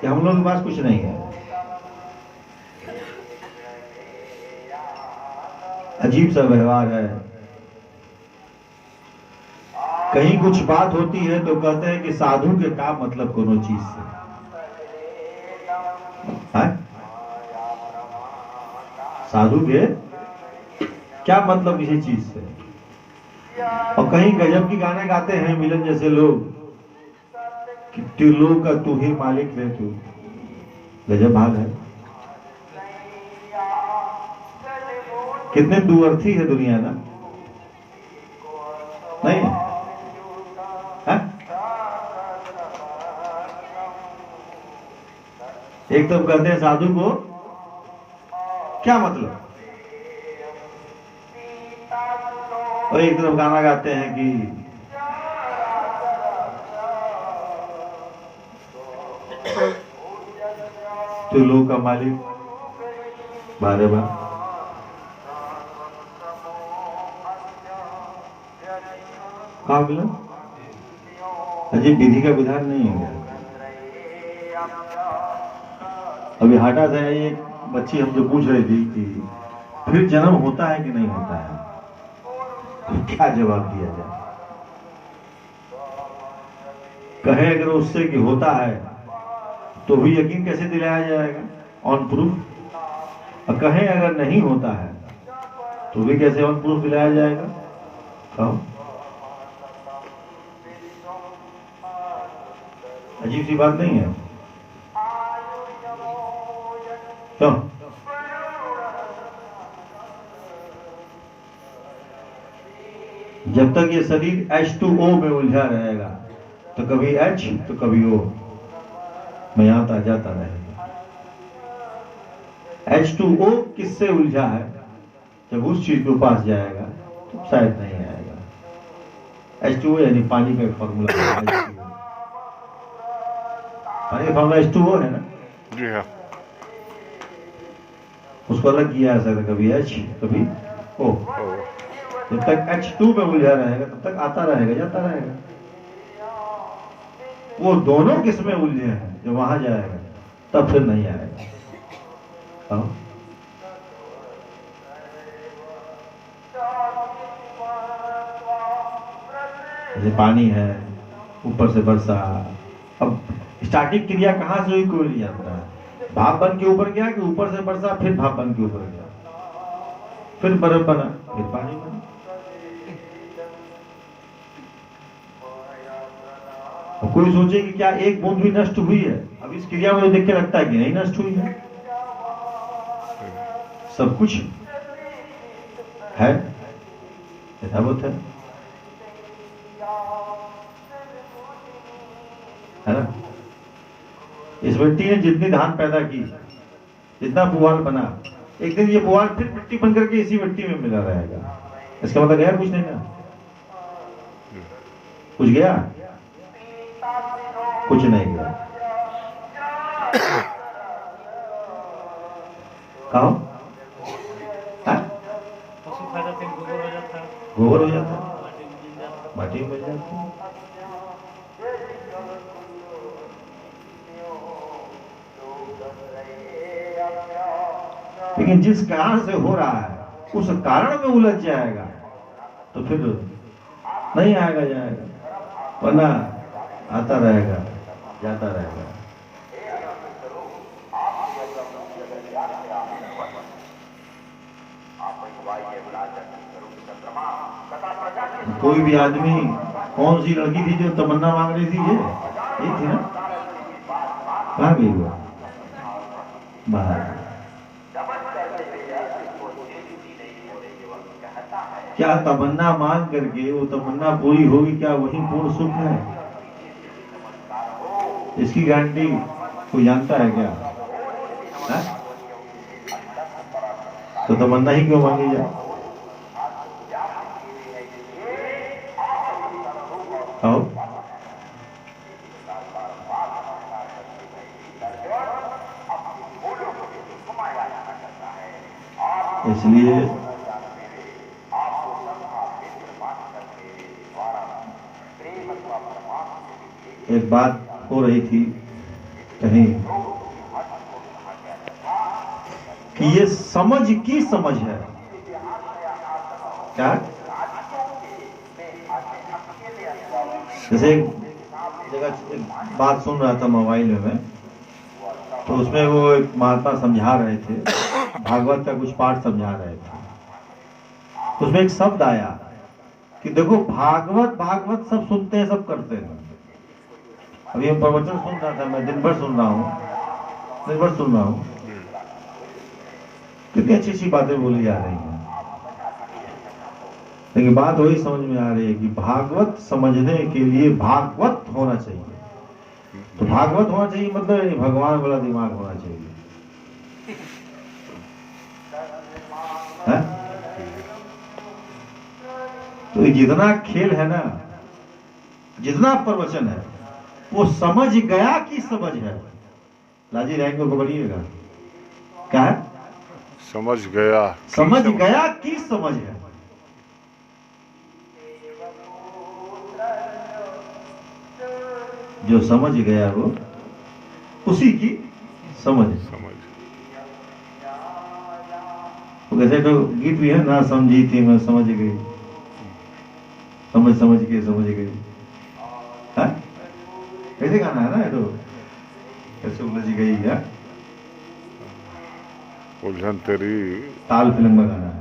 कि हम लोगों के पास कुछ नहीं है। अजीब सा व्यवहार है। कहीं कुछ बात होती है तो कहते हैं कि साधु के का मतलब कोनो चीज से है? साधु के क्या मतलब किसी चीज से? और कहीं गजब की गाने गाते हैं मिलन जैसे लोग कि तिलों का तू ही मालिक है, तू गजब भाग है। कितने दुअर्थी है दुनिया ना, नहीं है? एक तो कहते हैं साधु को क्या मतलब, और एक तरफ गाना गाते हैं कि तिलों का मालिक बारे बार। कहा मिला? अजीब विधि का विधान नहीं है। अभी हाटा से एक बच्ची हमसे पूछ रही थी कि फिर जन्म होता है कि नहीं होता है, तो क्या जवाब दिया जाए? कहे अगर उससे कि होता है तो भी यकीन कैसे दिलाया जाएगा ऑन प्रूफ, और कहे अगर नहीं होता है तो भी कैसे ऑन प्रूफ दिलाया जाएगा? कहो, अजीब सी बात नहीं है? क्यों? जब तक ये शरीर H2O में उलझा रहेगा तो कभी H तो कभी O में आता जाता रहेगा। H2O किससे उलझा है? जब उस चीज के पास जाएगा तो शायद नहीं आएगा। H2O यानी पानी का फॉर्मूला है। पानी का फॉर्मूला H2O है ना? जी हाँ। उसको अलग किया है सर, कभी H कभी O। जब तक H2 में उलझा रहेगा तब तक आता रहेगा जाता रहेगा। वो दोनों किस में उलझे हैं, जब वहां जाएगा तब फिर नहीं आएगा। जैसे पानी है ऊपर से बरसा, अब स्टार्टिंग क्रिया कहां से हुई कोई नहीं जानता है। भाप बन के ऊपर गया कि ऊपर से बरसा, फिर भाप बन के ऊपर गया, फिर बर्फ बना, फिर पानी बना। और कोई सोचे कि क्या एक बूंद भी नष्ट हुई है? अब इस क्रिया में देख के लगता है कि नहीं नष्ट हुई है, सब कुछ है, यथावत है ना? इस मिट्टी ने जितनी धान पैदा की, जितना पुआल बना, एक दिन ये पुआल फिर मिट्टी बन करके इसी मिट्टी में मिला रहेगा। इसका मतलब गया कुछ नहीं ना? कुछ गया? कुछ नहीं गया। कहो पशु खा जाते हैं, गोबर हो जाता है, गोबर हो जाता है, माटी में मिल जाती है। लेकिन जिस कारण से हो रहा है उस कारण में उलझ जाएगा तो फिर नहीं आएगा जाएगा, वरना आता रहेगा जाता रहेगा। कोई भी आदमी, कौन सी लड़की थी जो तमन्ना मांग रही थी, ये थी ना? कहाँ गई वो? बाहर। क्या तमन्ना मांग करके वो तमन्ना पूरी होगी क्या? वही पूर्ण सुख है। इसकी गारंटी कोई जानता है क्या? है? तो तमन्ना ही क्यों मांगी जाए? आओ, इसलिए एक बात हो रही थी कहीं कि ये समझ की समझ है। क्या? जैसे एक जगह एक बात सुन रहा था मोबाइल में, तो उसमें वो एक महात्मा समझा रहे थे, भागवत का कुछ पाठ समझा रहे थे। उसमें एक शब्द आया कि देखो भागवत भागवत सब सुनते हैं, सब करते हैं। अभी हम प्रवचन सुन रहा था, मैं दिन भर सुन रहा हूँ, कितनी अच्छी अच्छी बातें बोली जा रही हैं, लेकिन बात वही समझ में आ रही है कि भागवत समझने के लिए भागवत होना चाहिए। तो भागवत होना चाहिए मतलब भगवान वाला दिमाग होना चाहिए, है? तो जितना खेल है ना, जितना प्रवचन है, वो समझ गया कि समझ है। लाजी रैंक को बढ़िएगा, क्या है? समझ गया कि समझ है। जो समझ गया वो उसी की समझ। वैसे तो गीत भी है ना, समझी थी मैं समझ गई, समझ गई। कैसे गाना है ना ये, तो कैसे उलझ गई है, उलझन तेरी, ताल फिल्म में गाना है।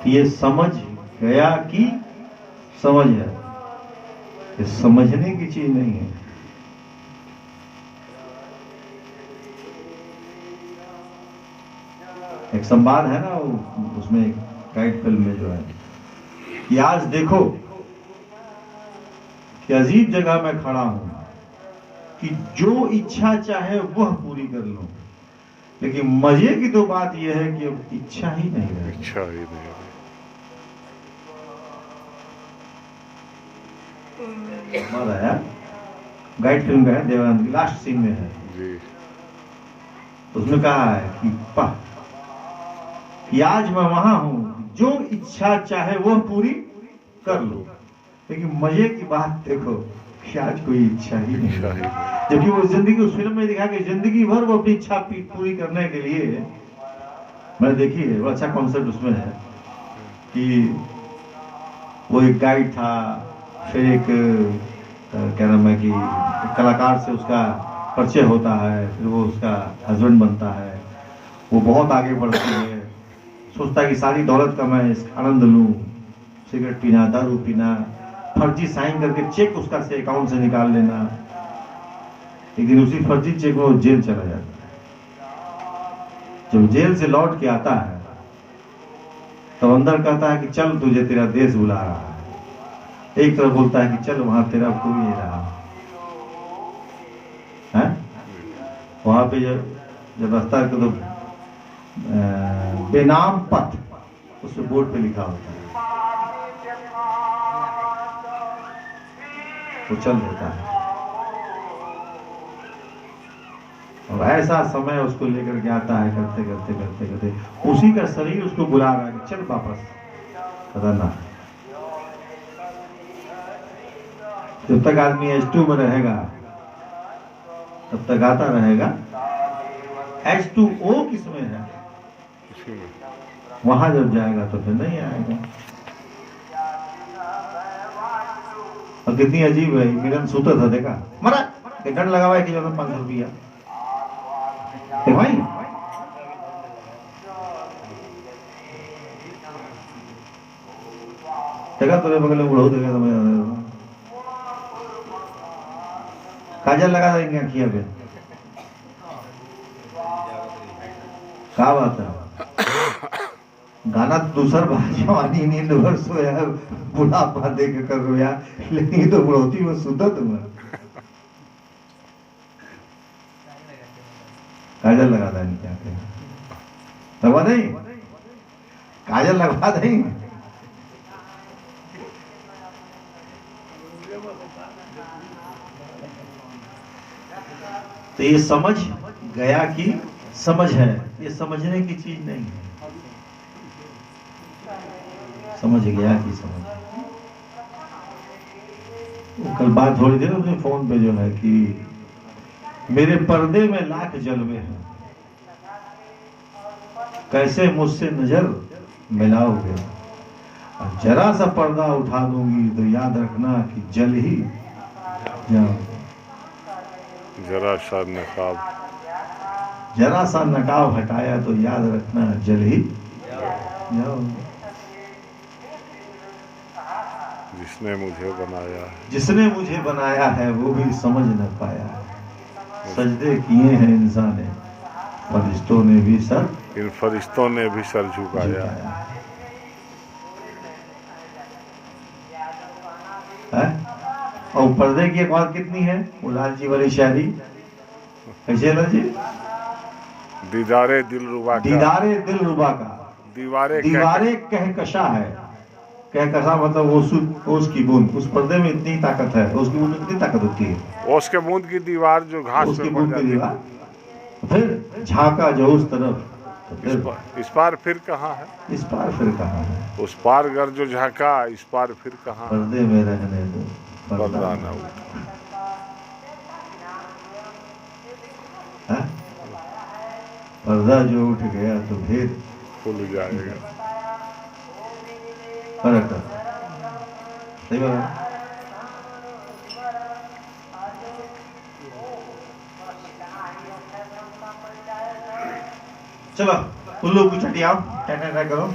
ये समझ गया कि समझ है, ये समझने की चीज नहीं है। एक संवाद है ना, उसमें गाइड फिल्म में जो है कि आज देखो कि अजीब जगह में खड़ा हूं कि जो इच्छा चाहे वह पूरी कर लूं, लेकिन मजे की तो बात यह है कि अब इच्छा ही नहीं है। आया गाइड फिल्म का है, देवानंद की लास्ट सीन में है जी। उसमें कहा है कि आज मैं वहां हूं, जो इच्छा चाहे वह पूरी कर लो, लेकिन मजे की बात देखो कि आज कोई इच्छा ही नहीं है। जबकि वो जिंदगी, उस फिल्म में दिखा कि जिंदगी भर वो अपनी इच्छा पूरी करने के लिए, मैंने देखी है, वो अच्छा कॉन्सेप्ट उसमें है कि वो एक गाइड था, फिर एक क्या नाम है कि कलाकार से उसका परिचय होता है, फिर वो उसका हस्बैंड बनता है, वो बहुत आगे बढ़ती है, सोचता है कि सारी दौलत का मैं आनंद लूं, सिगरेट पीना, दारू पीना, फर्जी साइन करके चेक उसका से अकाउंट से निकाल लेना। एक दिन उसी फर्जी चेक में वो जेल चला जाता है। जब जेल से लौट के आता है तो अंदर कहता है कि चल तुझे तेरा देश बुला रहा है, एक तरफ बोलता है कि चल वहां तेरा कोई नहीं रहा है। वहां पे जब रास्ता तो बेनाम पथ उस बोर्ड पे लिखा होता है, वो चल देता है, और ऐसा समय उसको लेकर के आता है, करते करते करते करते उसी का शरीर उसको बुला रहा है कि चल वापस। पता ना, जब तक आदमी H2 में रहेगा तब तक आता रहेगा। H2O किसमें है, वहां जब जाएगा तो फिर नहीं आएगा। और कितनी अजीब है, मिलन सूता था, देखा मरा डर लगा हुआ है कि 500 रुपया भाई। देखा तेरे बगल में उड़ो, देखा तो काजल लगा देंगे अखिया पे, क्या बात है। गाना दूसर बार जवानी नींद भर सोया, बुढ़ापा देख कर रोया, लेकिन तो बुढ़ौती में सुधा तुम्हें। काजल लगा देंगे, क्या कहें, लगवा दें, काजल लगवा दें। तो ये समझ गया कि समझ है, ये समझने की चीज नहीं है। समझ गया कि समझ, कल बात हो रही थी ना उसने फोन पे जो है कि मेरे पर्दे में लाख जलवे हैं, कैसे मुझसे नजर मिलाओगे, और जरा सा पर्दा उठा दूंगी तो याद रखना कि जल ही जाओगे। जरा सा नकाब, जरा सा नकाब हटाया तो याद रखना जल ही जाओगे। जिसने मुझे बनाया है, जिसने मुझे बनाया है वो भी समझ न पाया है, सजदे किए हैं इंसान ने, फरिश्तों ने भी सर इन फरिश्तों ने भी सर झुकाया है। है? और पर्दे की एक बात कितनी है, वो लाल जी वाली शायरी कैसे है जी? दीदारे दिलरुबा का, दीदारे दिलरुबा का, दीवारे कहकशा है। कहकशा मतलब ओस की बूंद, उस पर्दे में इतनी ताकत है, उसकी बूंद में कितनी ताकत होती है, ओस के बूंद की दीवार जो घास उसकी पे पड़ बूंद की जाती है। दीवार, फिर झांका जो उस तरफ, तो फिर इस पार फिर कहाँ है, इस पार फिर कहाँ है, उस पार घर जो झांका, इस पार फिर कहाँ है, पर्दे में रहने दो पर्दा न उठा। है? पर्दा जो उठ गया तो फिर खुल जाएगा। फर्क है। सही बात है। चलो उल्लू कुछ हटियाओ, क्या करो।